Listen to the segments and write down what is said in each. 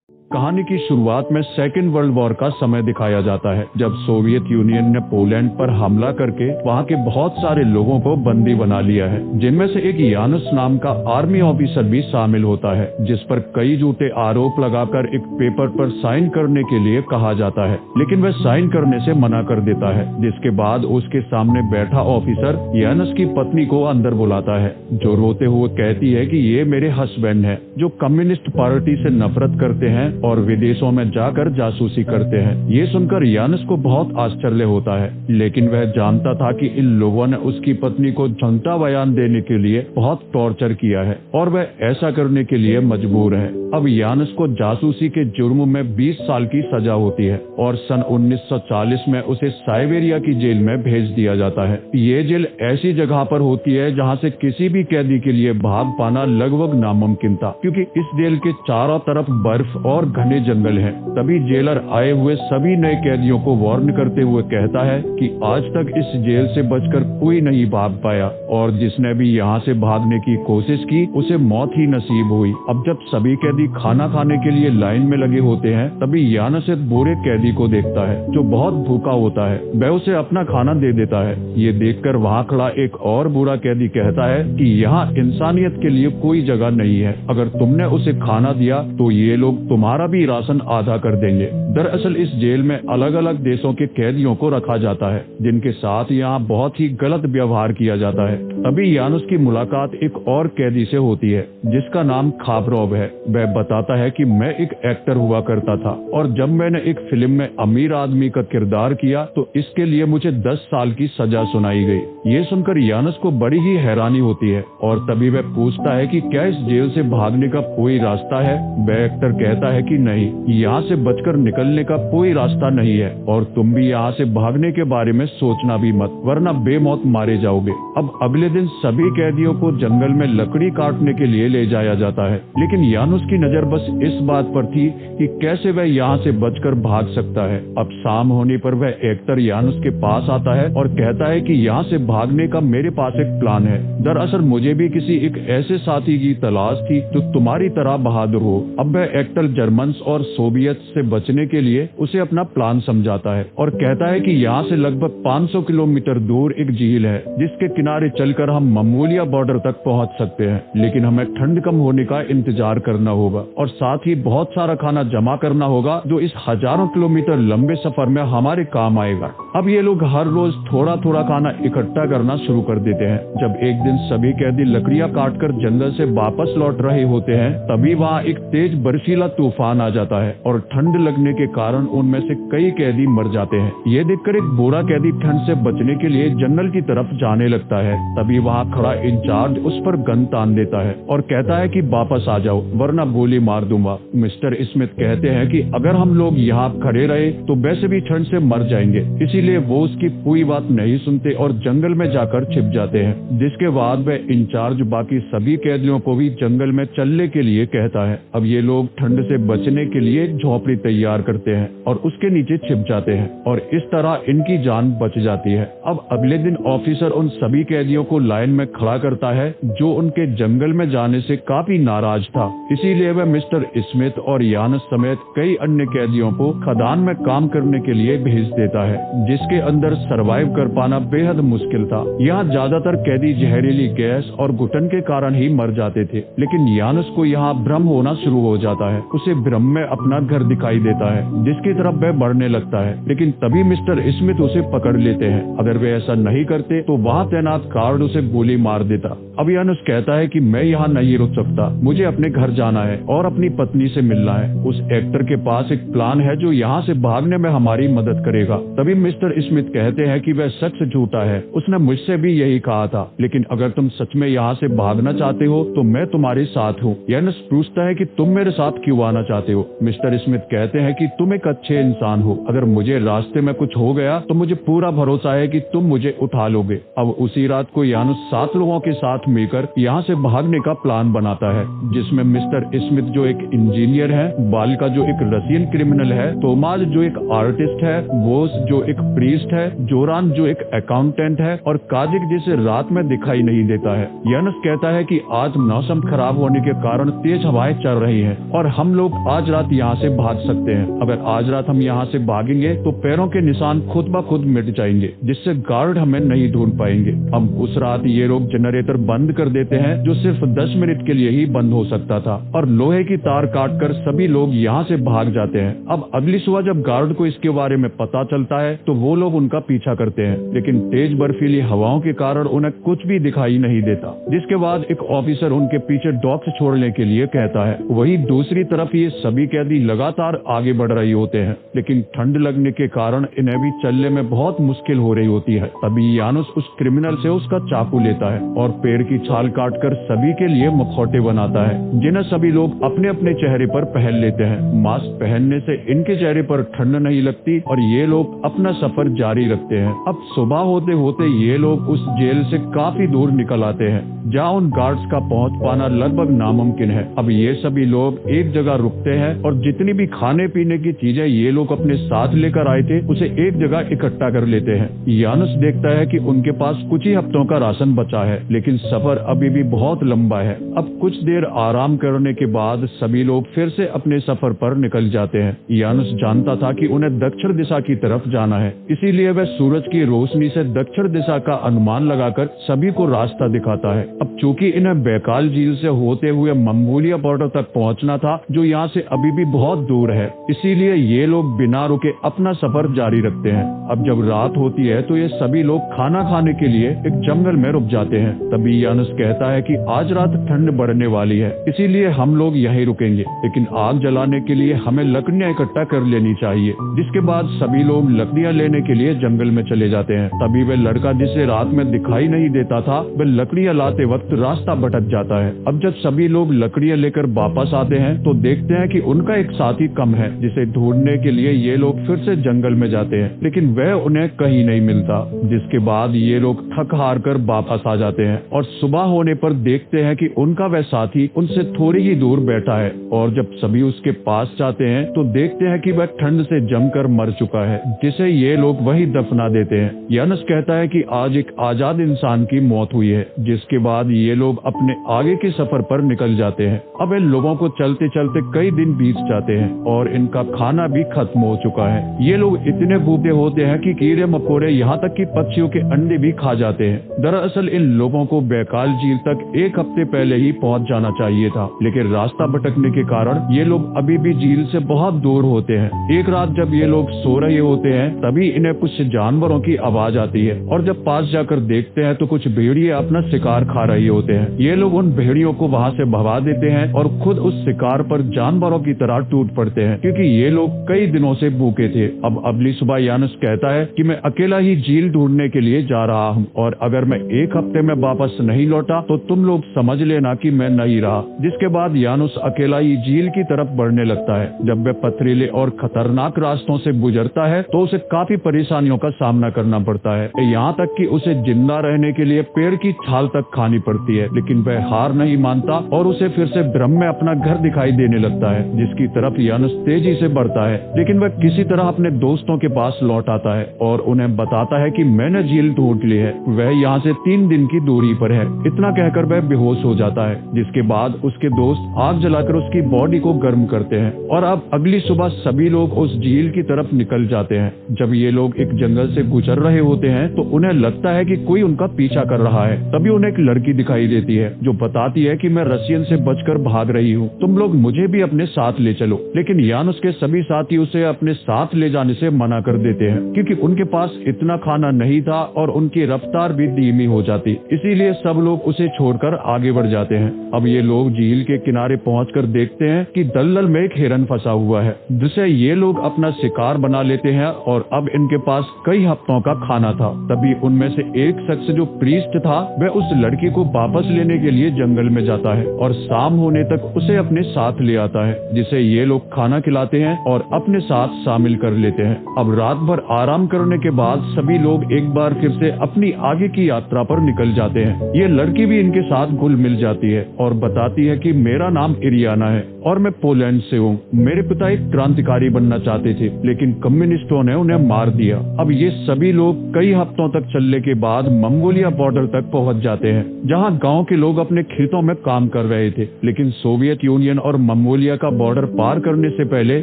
कहानी की शुरुआत में सेकेंड वर्ल्ड वॉर का समय दिखाया जाता है, जब सोवियत यूनियन ने पोलैंड पर हमला करके वहां के बहुत सारे लोगों को बंदी बना लिया है, जिनमें से एक यानुस नाम का आर्मी ऑफिसर भी शामिल होता है, जिस पर कई झूठे आरोप लगाकर एक पेपर पर साइन करने के लिए कहा जाता है, लेकिन वह साइन करने से मना कर देता है। जिसके बाद उसके सामने बैठा ऑफिसर यानुस की पत्नी को अंदर बुलाता है, जो रोते हुए कहती है कि ये मेरे हस्बैंड हैं, जो कम्युनिस्ट पार्टी से नफरत करते हैं और विदेशों में जाकर जासूसी करते हैं। ये सुनकर यानुस को बहुत आश्चर्य होता है, लेकिन वह जानता था कि इन लोगों ने उसकी पत्नी को झूठा बयान देने के लिए बहुत टॉर्चर किया है और वह ऐसा करने के लिए मजबूर है। अब यानुस को जासूसी के जुर्म में 20 साल की सजा होती है और सन 1940 में उसे साइबेरिया की जेल में भेज दिया जाता है। ये जेल ऐसी जगह पर होती है जहाँ से किसी भी कैदी के लिए भाग पाना लगभग नामुमकिन था, क्योंकि इस जेल के चारों तरफ बर्फ और घने जंगल हैं। तभी जेलर आए हुए सभी नए कैदियों को वार्न करते हुए कहता है कि आज तक इस जेल से बचकर कोई नहीं भाग पाया और जिसने भी यहाँ से भागने की कोशिश की उसे मौत ही नसीब हुई। अब जब सभी कैदी खाना खाने के लिए लाइन में लगे होते हैं, तभी यानुस एक बुरे कैदी को देखता है जो बहुत भूखा होता है। वह उसे अपना खाना दे देता है। ये देखकर वहाँ खड़ा एक और बुरा कैदी कहता है कि यहाँ इंसानियत के लिए कोई जगह नहीं है। अगर तुमने उसे खाना दिया तो ये लोग तुम्हारा भी राशन आधा कर देंगे। दरअसल इस जेल में अलग अलग देशों के कैदियों को रखा जाता है, जिनके साथ यहाँ बहुत ही गलत व्यवहार किया जाता है। तभी यानुस की मुलाकात एक और कैदी से होती है, जिसका नाम खाबरोव है। वह बताता है कि मैं एक एक्टर हुआ करता था और जब मैंने एक फिल्म में अमीर आदमी का किरदार किया तो इसके लिए मुझे 10 साल की सजा सुनाई गई। ये सुनकर यानुस को बड़ी ही हैरानी होती है और तभी वह पूछता है कि क्या इस जेल से भागने का कोई रास्ता है। वह एक्टर कहता है कि नहीं, यहाँ से बचकर निकलने का कोई रास्ता नहीं है और तुम भी यहाँ से भागने के बारे में सोचना भी मत, वरना बेमौत मारे जाओगे। अब अगले दिन सभी कैदियों को जंगल में लकड़ी काटने के लिए ले जाया जाता है, लेकिन यानुस की नजर बस इस बात पर थी कि कैसे वह यहाँ से बचकर भाग सकता है। अब शाम होने पर वह एक्टर यानुस के पास आता है और कहता है कि यहाँ से भागने का मेरे पास एक प्लान है। दरअसल मुझे भी किसी एक ऐसे साथी की तलाश थी जो तुम्हारी तरह बहादुर हो। अब वह एक्टर जर्मन और सोवियत से बचने के लिए उसे अपना प्लान समझाता है और कहता है कि यहाँ से लगभग 500 किलोमीटर दूर एक झील है, जिसके किनारे चलकर हम मंगोलिया बॉर्डर तक पहुँच सकते हैं, लेकिन हमें ठंड कम होने का इंतजार करना होगा और साथ ही बहुत सारा खाना जमा करना होगा जो इस हजारों किलोमीटर लंबे सफर में हमारे काम आएगा। अब ये लोग हर रोज थोड़ा थोड़ा खाना इकट्ठा करना शुरू कर देते हैं। जब एक दिन सभी कैदी लकड़ियां काटकर जंगल से वापस लौट रहे होते हैं, तभी वहाँ एक तेज बर्फीला तूफान आ जाता है और ठंड लगने के कारण उनमें से कई कैदी मर जाते हैं। ये देखकर एक बुरा कैदी ठंड से बचने के लिए जंगल की तरफ जाने लगता है। तभी वहाँ खड़ा इंचार्ज उस पर गन तान देता है और कहता है कि वापस आ जाओ, वरना गोली मार दूंगा। मिस्टर स्मिथ कहते हैं कि अगर हम लोग यहाँ खड़े रहे तो वैसे भी ठंड से मर जाएंगे, इसीलिए वो उसकी पूरी बात नहीं सुनते और जंगल में जाकर छिप जाते हैं। जिसके बाद वह इंचार्ज बाकी सभी कैदियों को भी जंगल में चलने के लिए कहता है। अब ये लोग ठंड से बचने के लिए एक झोपड़ी तैयार करते हैं और उसके नीचे छिप जाते हैं और इस तरह इनकी जान बच जाती है। अब अगले दिन ऑफिसर उन सभी कैदियों को लाइन में खड़ा करता है जो उनके जंगल में जाने से काफी नाराज था। इसीलिए वह मिस्टर स्मिथ और यानुस समेत कई अन्य कैदियों को खदान में काम करने के लिए भेज देता है, जिसके अंदर सरवाइव कर पाना बेहद मुश्किल था। यहाँ ज्यादातर कैदी जहरीली गैस और घुटन के कारण ही मर जाते थे, लेकिन यानुस को यहाँ भ्रम होना शुरू हो जाता है। उसे भ्रम में अपना घर दिखाई देता है, जिसकी तरफ वह बढ़ने लगता है, लेकिन तभी मिस्टर स्मिथ उसे पकड़ लेते हैं। अगर वे ऐसा नहीं करते तो वहाँ तैनात गार्ड उसे गोली मार देता। अब यानुस कहता है कि मैं यहाँ नहीं रुक सकता, मुझे अपने घर जाना है और अपनी पत्नी से मिलना है। उस एक्टर के पास एक प्लान है जो यहाँ से भागने में हमारी मदद करेगा। तभी मिस्टर स्मिथ कहते हैं कि वह सच झूठा है, उसने मुझसे भी यही कहा था, लेकिन अगर तुम सच में यहाँ से भागना चाहते हो तो मैं तुम्हारे साथ हूँ। यानुस पूछता है कि तुम मेरे साथ क्यों आना चाहते हो। मिस्टर स्मिथ कहते हैं कि तुम एक अच्छे इंसान हो, अगर मुझे रास्ते में कुछ हो गया तो मुझे पूरा भरोसा है कि तुम मुझे उठा लोगे। अब उसी रात को यानुस 7 लोगों के साथ मिलकर यहाँ से भागने का प्लान बनाता है, जिसमें मिस्टर स्मिथ जो एक इंजीनियर है, बालिका जो एक रशियन क्रिमिनल है, तोमाज जो एक आर्टिस्ट है, वोस जो एक प्रीस्ट है, जोरान जो एक अकाउंटेंट है और काजिक जिसे रात में दिखाई नहीं देता है। यानुस कहता है कि आज मौसम खराब होने के कारण तेज हवाएं चल रही हैं और हम लोग आज रात यहाँ से भाग सकते हैं। अगर आज रात हम यहाँ से भागेंगे तो पैरों के निशान खुद ब खुद मिट जाएंगे, जिससे गार्ड हमें नहीं ढूंढ पाएंगे। अब उस रात ये लोग जनरेटर बंद कर देते हैं, जो सिर्फ 10 मिनट के लिए ही बंद हो सकता था, और लोहे की तार काटकर सभी लोग यहाँ से भाग जाते हैं। अब अगली सुबह जब गार्ड को इसके बारे में पता चलता है तो वो लोग उनका पीछा करते हैं, लेकिन तेज बर्फीली हवाओं के कारण उन्हें कुछ भी दिखाई नहीं देता। जिसके बाद एक ऑफिसर उनके पीछे डॉक्स छोड़ने के लिए कहता है। वहीं दूसरी तरफ ये सभी कैदी लगातार आगे बढ़ रहे होते हैं, लेकिन ठंड लगने के कारण इन्हें भी चलने में बहुत मुश्किल हो रही होती है। तभी यानुस उस क्रिमिनल से उसका चाकू लेता है और पेड़ की छाल काटकर सभी के लिए मुखौटे बनाता है, जिन्हें सभी लोग अपने अपने चेहरे पर पहन लेते हैं। मास्क पहनने से इनके चेहरे पर ठंड नहीं लगती और ये लोग अपना सफर जारी रखते हैं। अब सुबह होते होते ये लोग उस जेल से काफी दूर निकल आते हैं, जहाँ उन गार्ड्स का पहुंच पाना लगभग नामुमकिन है। अब ये सभी लोग एक जगह रुकते हैं और जितनी भी खाने पीने की चीजें ये लोग अपने साथ लेकर आए थे उसे एक जगह इकट्ठा कर लेते हैं। यानुस देखता है कि उनके पास कुछ ही हफ्तों का राशन बचा है, लेकिन सफर अभी भी बहुत लंबा है। अब कुछ देर आराम करने के बाद सभी लोग फिर से अपने सफर पर निकल जाते हैं। यानुस जानता था कि उन्हें दक्षिण दिशा की तरफ जाना है, इसीलिए वह सूरज की रोशनी से दक्षिण दिशा का अनुमान लगाकर सभी को रास्ता दिखाता है। अब चूंकि इन्हें बैकाल झील से होते हुए मंगोलिया बॉर्डर तक पहुंचना था, जो यहाँ से अभी भी बहुत दूर है, इसीलिए ये लोग बिना रुके अपना सफर जारी रखते हैं। अब जब रात होती है तो ये सभी लोग खाना खाने के लिए एक जंगल में रुक जाते हैं। तभी यानुस कहता है कि आज रात ठंड बढ़ने वाली है, इसीलिए हम लोग यहीं रुकेंगे, लेकिन आग जलाने के लिए हमें लकड़ियां इकट्ठा कर लेनी चाहिए। जिसके बाद सभी लोग लकड़ियां लेने के लिए जंगल में चले जाते हैं। तभी वह लड़का जिसे रात में दिखाई नहीं देता था, वह लकड़ियां लाते वक्त रास्ता भटक जाता है। अब जब सभी लोग लकड़ियां लेकर वापस आते हैं तो देखते हैं कि उनका एक साथी कम है, जिसे ढूंढने के लिए ये लोग फिर से जंगल में जाते हैं, लेकिन वह उन्हें कहीं नहीं मिलता। जिसके बाद ये लोग थक हार कर वापस आ जाते हैं और सुबह होने पर देखते हैं कि उनका वह साथी उनसे थोड़ी ही दूर बैठा है, और जब सभी उसके पास जाते हैं तो देखते हैं कि वह ठंड से जमकर मर चुका है, जिसे ये लोग वही दफना देते हैं। यानुस कहता है कि आज एक आजाद इंसान की मौत हुई है। जिसके बाद ये लोग अपने आगे के सफर पर निकल जाते हैं। अब इन लोगों को चलते चलते कई दिन बीत जाते हैं और इनका खाना भी खत्म हो चुका है। ये लोग इतने भूखे होते हैं कि कीड़े मकोड़े यहाँ तक कि पक्षियों के अंडे भी खा जाते हैं। दरअसल इन लोगों को बैकाल झील तक एक हफ्ते पहले ही पहुँच जाना चाहिए था, लेकिन रास्ता भटकने के कारण ये लोग अभी भी झील से बहुत दूर होते हैं। एक रात जब ये लोग सो रहे होते हैं तभी इन्हें कुछ जानवरों की आवाज आती है, और जब पास जाकर देखते हैं तो कुछ भेड़िए अपना शिकार खा रहे होते हैं। ये लोग उन भेड़ियों को वहाँ से भगा देते हैं और खुद उस शिकार पर जानवरों की तरह टूट पड़ते हैं, क्योंकि ये लोग कई दिनों से भूखे थे। अब अगली सुबह यानुस कहता है कि मैं अकेला ही झील ढूंढने के लिए जा रहा हूँ, और अगर मैं एक हफ्ते में वापस नहीं लौटा तो तुम लोग समझ लेना कि मैं नहीं रहा। जिसके बाद यानुस अकेला ही झील की तरफ बढ़ने लगता है। जब वह पथरीले और खतरनाक रास्तों से गुजरता है तो उसे काफी परेशानियों का सामना करना पड़ता है, यहाँ तक कि उसे जिंदा रहने के लिए पेड़ की छाल तक खानी पड़ती है। लेकिन वह हार नहीं मानता और उसे फिर से भ्रम में अपना घर दिखाई देने लगता है, जिसकी तरफ यानुस तेजी से बढ़ता है। लेकिन वह किसी तरह अपने दोस्तों के पास लौट आता है और उन्हें बताता है कि मैंने झील ढूंढ ली है, वह यहाँ से 3 दिन की दूरी पर है। इतना कहकर वह बेहोश हो जाता है। जिसके बाद उसके दोस्त आग जलाकर उसकी बॉडी को गर्म करते हैं, और अब अगली सुबह सभी लोग उस झील की तरफ निकल जाते हैं। जब ये लोग एक जंगल से गुजर रहे होते हैं तो उन्हें लगता है कि कोई उनका पीछा कर रहा है। तभी उन्हें एक लड़की दिखाई देती है जो बताती है कि मैं रसियन से बचकर भाग रही हूँ, तुम लोग मुझे भी अपने साथ ले चलो। लेकिन यानुस के सभी साथी उसे अपने साथ ले जाने से मना कर देते हैं, क्योंकि उनके पास इतना खाना नहीं था और उनकी रफ्तार भी धीमी हो जाती। इसीलिए सब लोग उसे छोड़कर आगे बढ़ जाते हैं। अब ये लोग झील के किनारे पहुंचकर देखते हैं कि दलदल में एक हिरन फंसा हुआ है, जिसे ये लोग अपना शिकार बना लेते हैं, और अब इनके पास कई हफ्तों का खाना था। तभी उनमें से एक शख्स जो प्रीस्ट था वह उस लड़की को वापस लेने के लिए जंगल में जाता है और शाम होने तक उसे अपने साथ ले आता है, जिसे ये लोग खाना खिलाते हैं और अपने साथ शामिल कर लेते हैं। अब रात भर आराम करने के बाद सभी लोग एक बार फिर से अपनी आगे की यात्रा पर निकल जाते हैं। ये लड़की भी इनके साथ घुल मिल जाती है और बताती है कि मेरा नाम इरियाना है और मैं पोलैंड से हूँ। मेरे पिता एक क्रांतिकारी बनना चाहते थे, लेकिन कम्युनिस्टों ने उन्हें मार दिया। अब ये सभी लोग कई हफ्तों तक चलने के बाद मंगोलिया बॉर्डर तक पहुंच जाते हैं, जहां गांव के लोग अपने खेतों में काम कर रहे थे। लेकिन सोवियत यूनियन और मंगोलिया का बॉर्डर पार करने से पहले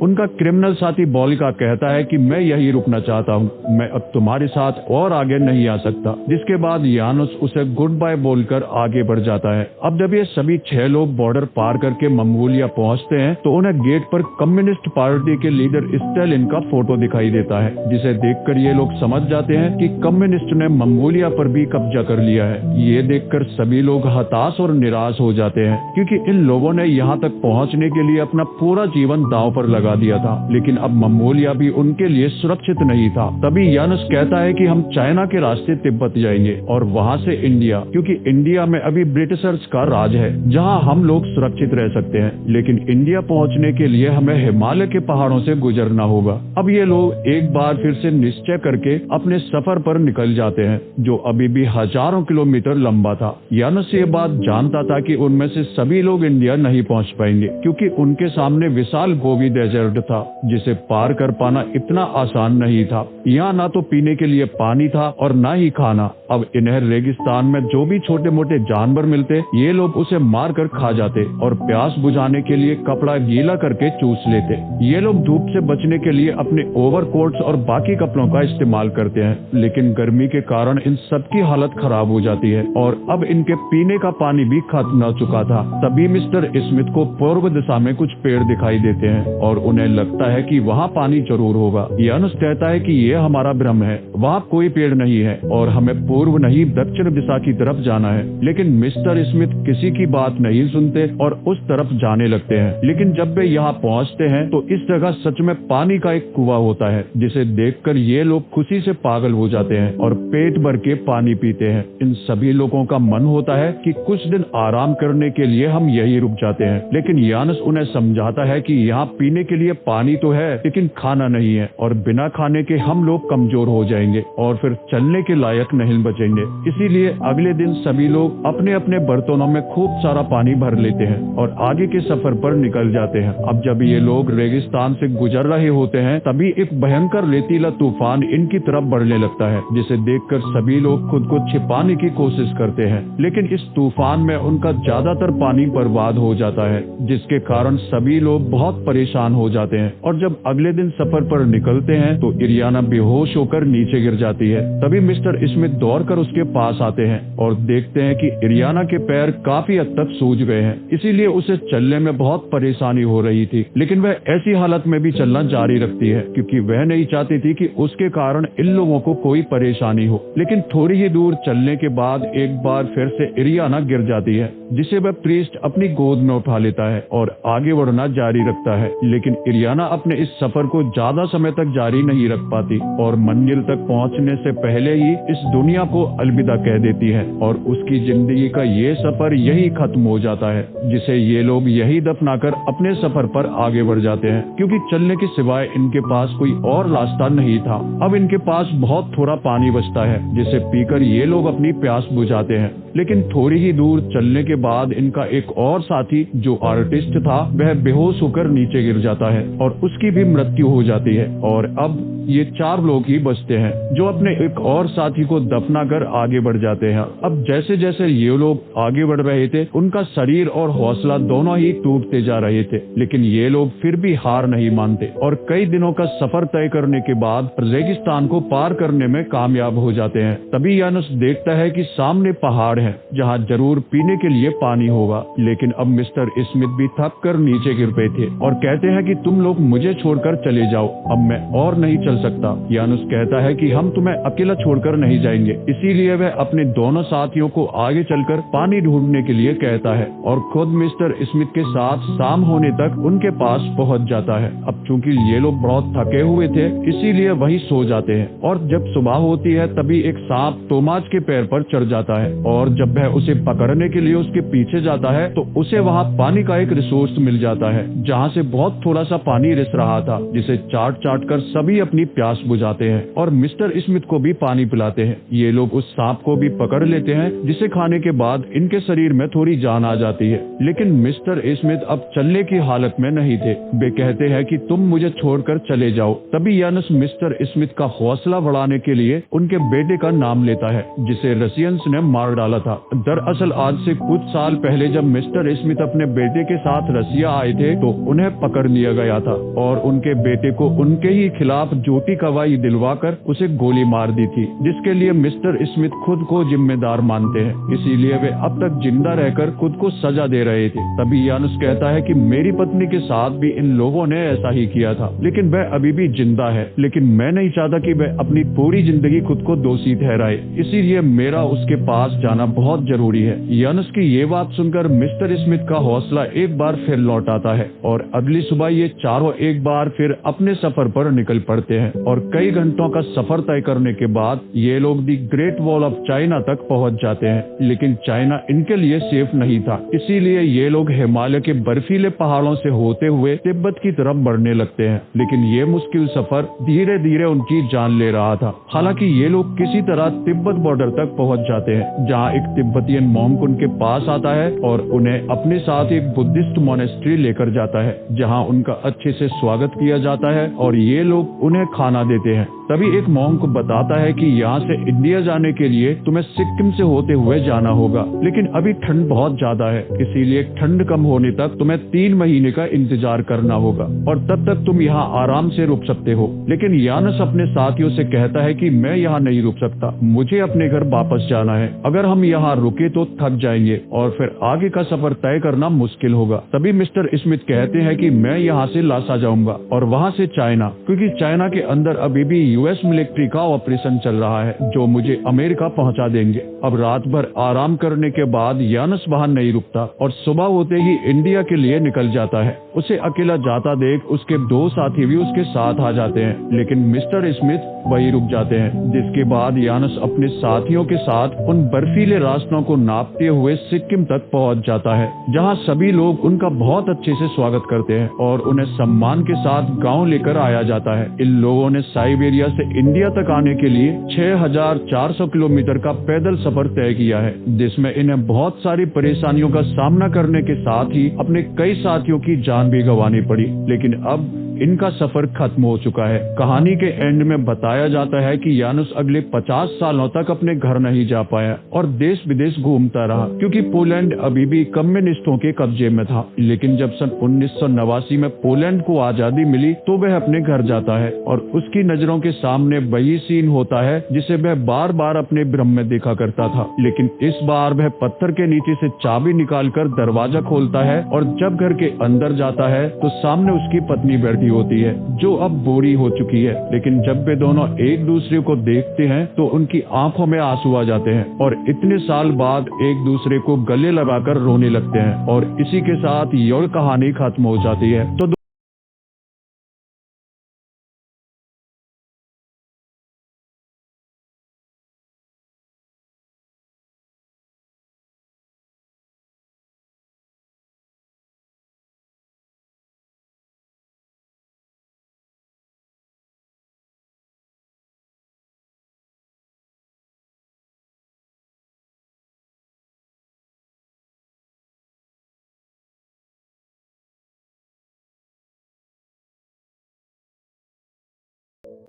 उनका क्रिमिनल साथी बॉल्का कहता है कि मैं यही रुकना चाहता हूँ, मैं अब तुम्हारे साथ और आगे नहीं आ सकता। जिसके बाद यानुस उसे गुड बाय बोलकर आगे बढ़ जाता है। अब जब ये सभी 6 लोग बॉर्डर पार करके मंगोलिया पहुंचते हैं तो उन्हें गेट पर कम्युनिस्ट पार्टी के लीडर स्टालिन का फोटो दिखाई देता है, जिसे देखकर ये लोग समझ जाते हैं कि कम्युनिस्ट ने मंगोलिया पर भी कब्जा कर लिया है। ये देखकर सभी लोग हताश और निराश हो जाते हैं, क्योंकि इन लोगों ने यहाँ तक पहुँचने के लिए अपना पूरा जीवन दांव पर लगा दिया था। लेकिन अब मंगोलिया भी उनके लिए सुरक्षित नहीं था। तभी यानुस कहता है कि हम चाइना के रास्ते तिब्बत जाएंगे और वहाँ से इंडिया, क्योंकि इंडिया में अभी ब्रिटिशर्स का राज है, जहाँ हम लोग सुरक्षित रह सकते हैं। लेकिन इंडिया पहुँचने के लिए हमें हिमालय के पहाड़ों से गुजरना होगा। अब ये लोग एक बार फिर से निश्चय करके अपने सफर पर निकल जाते हैं, जो अभी भी हजारों किलोमीटर लंबा था। यानुस ये बात जानता था कि उनमें से सभी लोग इंडिया नहीं पहुंच पाएंगे, क्योंकि उनके सामने विशाल गोबी डेजर्ट था, जिसे पार कर पाना इतना आसान नहीं था। यहाँ ना तो पीने के लिए पानी था और ना ही खाना। अब इन्हें रेगिस्तान में जो भी छोटे मोटे जानवर मिलते, ये लोग उसे मार कर खा जाते और प्यास बुझाने के लिए कपड़ा गीला करके चूस लेते। ये लोग धूप से बचने के लिए अपने ओवरकोट्स और बाकी कपड़ों का इस्तेमाल करते हैं, लेकिन गर्मी के कारण इन सबकी हालत खराब हो जाती है और अब इनके पीने का पानी भी खत्म हो चुका था। तभी मिस्टर स्मिथ को पूर्व दिशा में कुछ पेड़ दिखाई देते हैं और उन्हें लगता है कि वहाँ पानी जरूर होगा। यानुस कहता है कि ये हमारा भ्रम है, वहाँ कोई पेड़ नहीं है और हमें पूर्व नहीं दक्षिण दिशा की तरफ जाना है। लेकिन मिस्टर स्मिथ किसी की बात नहीं सुनते और उस तरफ जाने लगते हैं। लेकिन जब वे यहाँ पहुँचते हैं तो इस जगह सच में पानी का एक कुआं होता है, जिसे देखकर ये लोग खुशी से पागल हो जाते हैं और पेट भर के पानी पीते हैं। इन सभी लोगों का मन होता है कि कुछ दिन आराम करने के लिए हम यही रुक जाते हैं, लेकिन यानुस उन्हें समझाता है कि यहाँ पीने के लिए पानी तो है, लेकिन खाना नहीं है और बिना खाने के हम लोग कमजोर हो जाएंगे और फिर चलने के लायक नहीं बचेंगे। इसीलिए अगले दिन सभी लोग अपने अपने बर्तनों में खूब सारा पानी भर लेते हैं और आगे के सफर पर निकल जाते हैं। अब जब ये लोग रेगिस्तान से गुजर रहे होते हैं, तभी एक भयंकर रेतीला तूफान इनकी तरफ बढ़ने लगता है, जिसे देखकर सभी लोग खुद को छिपाने की कोशिश करते हैं। लेकिन इस तूफान में उनका ज्यादातर पानी बर्बाद हो जाता है, जिसके कारण सभी लोग बहुत परेशान हो जाते हैं। और जब अगले दिन सफर पर निकलते हैं तो इरियाना बेहोश होकर नीचे गिर जाती है। तभी मिस्टर स्मिथ दौड़कर उसके पास आते हैं और देखते हैं कि इरियाना के पैर काफी हद तक सूज गए हैं, इसीलिए उसे चलने में बहुत परेशानी हो रही थी। लेकिन वह ऐसी हालत में भी चलना जारी रखती है, क्योंकि वह नहीं चाहती थी कि उसके कारण इन लोगों को कोई परेशानी हो। लेकिन थोड़ी ही दूर चलने के बाद एक बार फिर से इरियाना गिर जाती है, जिसे वह प्रीस्ट अपनी गोद में उठा लेता है और आगे बढ़ना जारी रखता है। लेकिन इरियाना अपने इस सफर को ज्यादा समय तक जारी नहीं रख पाती और मंजिल तक पहुंचने से पहले ही इस दुनिया को अलविदा कह देती है और उसकी जिंदगी का ये सफर यही खत्म हो जाता है, जिसे ये लोग यही दफनाकर अपने सफर पर आगे बढ़ जाते हैं, क्योंकि चलने के सिवाय इनके पास कोई और रास्ता नहीं था। अब इनके पास बहुत थोड़ा पानी बचता है, जिसे पीकर ये लोग अपनी प्यास बुझाते हैं। लेकिन थोड़ी ही दूर चलने के बाद इनका एक और साथी जो आर्टिस्ट था, वह बेहोश होकर नीचे गिर जाता है और उसकी भी मृत्यु हो जाती है और अब ये 4 लोग ही बचते हैं, जो अपने एक और साथी को दफना कर आगे बढ़ जाते हैं। अब जैसे जैसे ये लोग आगे बढ़ रहे थे, उनका शरीर और हौसला दोनों ही टूटते जा रहे थे, लेकिन ये लोग फिर भी हार नहीं मानते और कई दिनों का सफर तय करने के बाद रेगिस्तान को पार करने में कामयाब हो जाते हैं। तभी यानुस देखता है कि सामने पहाड़ है, जहाँ जरूर पीने के लिए पानी होगा। लेकिन अब मिस्टर स्मिथ भी थक कर नीचे गिर पे थे और कहते हैं कि तुम लोग मुझे छोड़कर चले जाओ, अब मैं और नहीं चल सकता। यानुस कहता है कि हम तुम्हें अकेला छोड़कर नहीं जाएंगे। इसीलिए वह अपने दोनों साथियों को आगे चलकर पानी ढूंढने के लिए कहता है और खुद मिस्टर स्मिथ के साथ शाम होने तक उनके पास पहुंच जाता है। अब चूंकि ये लोग बहुत थके हुए थे, इसीलिए वही सो जाते हैं और जब सुबह होती है तभी एक सांप तोमाज के पैर पर चढ़ जाता है और जब वह उसे पकड़ने के लिए उसके पीछे जाता है तो उसे वहाँ पानी का एक रिसोर्स मिल जाता है, जहाँ से बहुत थोड़ा सा पानी रिस रहा था, जिसे चाट चाट कर सभी अपनी अपनी प्यास बुझाते हैं और मिस्टर स्मिथ को भी पानी पिलाते हैं। ये लोग उस सांप को भी पकड़ लेते हैं जिसे खाने के बाद इनके शरीर में थोड़ी जान आ जाती है। लेकिन मिस्टर स्मिथ अब चलने की हालत में नहीं थे। वे कहते हैं कि तुम मुझे छोड़कर चले जाओ। तभी यानुस मिस्टर स्मिथ का हौसला बढ़ाने के लिए उनके बेटे का नाम लेता है जिसे रशियंस ने मार डाला था। दरअसल आज से कुछ साल पहले जब मिस्टर स्मिथ अपने बेटे के साथ रसिया आए थे तो उन्हें पकड़ लिया गया था और उनके बेटे को उनके ही खिलाफ झूठी गवाही दिलवाकर उसे गोली मार दी थी, जिसके लिए मिस्टर स्मिथ खुद को जिम्मेदार मानते हैं। इसीलिए वे अब तक जिंदा रहकर खुद को सजा दे रहे थे। तभी यानुस कहता है कि मेरी पत्नी के साथ भी इन लोगों ने ऐसा ही किया था, लेकिन वह अभी भी जिंदा है। लेकिन मैं नहीं चाहता कि वह अपनी पूरी जिंदगी खुद को दोषी ठहराए, इसीलिए मेरा उसके पास जाना बहुत जरूरी है। यानुस की ये बात सुनकर मिस्टर स्मिथ का हौसला एक बार फिर लौट आता है और अगली सुबह ये चारों एक बार फिर अपने सफर पर निकल पड़ते हैं और कई घंटों का सफर तय करने के बाद ये लोग the great wall of China तक पहुंच जाते हैं। लेकिन चाइना इनके लिए सेफ नहीं था, इसीलिए ये लोग हिमालय के बर्फीले पहाड़ों से होते हुए तिब्बत की तरफ बढ़ने लगते हैं। लेकिन ये मुश्किल सफर धीरे धीरे उनकी जान ले रहा था। हालांकि ये लोग किसी तरह तिब्बत बॉर्डर तक पहुंच जाते हैं, जहां एक तिब्बतियन मॉन्क उनके पास आता है और उन्हें अपने साथ एक बुद्धिस्ट मोनेस्ट्री लेकर जाता है, जहां उनका अच्छे से स्वागत किया जाता है और ये लोग उन्हें खाना देते हैं। तभी एक मॉन्क बताता है कि यहाँ से इंडिया जाने के लिए तुम्हें सिक्किम से होते हुए जाना होगा, लेकिन अभी ठंड बहुत ज्यादा है, इसीलिए ठंड कम होने तक तुम्हें 3 महीने का इंतजार करना होगा और तब तक तुम यहाँ आराम से रुक सकते हो। लेकिन यानुस अपने साथियों से कहता है कि मैं यहाँ नहीं रुक सकता, मुझे अपने घर वापस जाना है। अगर हम यहाँ रुके तो थक जाएंगे और फिर आगे का सफर तय करना मुश्किल होगा। तभी मिस्टर स्मिथ कहते हैं कि मैं यहाँ से लासा जाऊंगा और वहाँ से चाइना, क्योंकि चाइना के अंदर अभी भी यूएस मिलिट्री का ऑपरेशन चल रहा है जो मुझे अमेरिका पहुँचा देंगे। अब रात भर आराम करने के बाद यानुस वहाँ नहीं रुकता और सुबह होते ही इंडिया के लिए निकल जाता है। उसे अकेला जाता देख उसके 2 साथी भी उसके साथ आ जाते हैं, लेकिन मिस्टर स्मिथ वहीं रुक जाते हैं। जिसके बाद यानुस अपने साथियों के साथ उन बर्फीले रास्तों को नापते हुए सिक्किम तक पहुंच जाता है, जहां सभी लोग उनका बहुत अच्छे से स्वागत करते हैं और उन्हें सम्मान के साथ गांव लेकर आया जाता है। इन लोगों ने साइबेरिया से इंडिया तक आने के लिए 6400 किलोमीटर का पैदल सफर तय किया है, जिसमें इन्हें बहुत सारी परेशानियों का सामना करने के साथ ही अपने कई साथियों की जान भी गंवानी पड़ी। लेकिन अब इनका सफर खत्म हो चुका है। कहानी के एंड में बताया जाता है कि यानुस अगले 50 सालों तक अपने घर नहीं जा पाया और देश विदेश घूमता रहा, क्योंकि पोलैंड अभी भी कम्युनिस्टों के कब्जे में था। लेकिन जब सन 1989 में पोलैंड को आजादी मिली तो वह अपने घर जाता है और उसकी नजरों के सामने वही सीन होता है जिसे वह बार बार अपने भ्रम में देखा करता था। लेकिन इस बार वह पत्थर के नीचे से चाबी निकालकर दरवाजा खोलता है और जब घर के अंदर जाता है तो सामने उसकी पत्नी बैठी होती है, जो अब बूढ़ी हो चुकी है। लेकिन जब वे दोनों एक दूसरे को देखते हैं तो उनकी आंखों में आंसू आ जाते हैं और इतने साल बाद एक दूसरे को गले लगाकर रोने लगते हैं और इसी के साथ यह कहानी खत्म हो जाती है। तो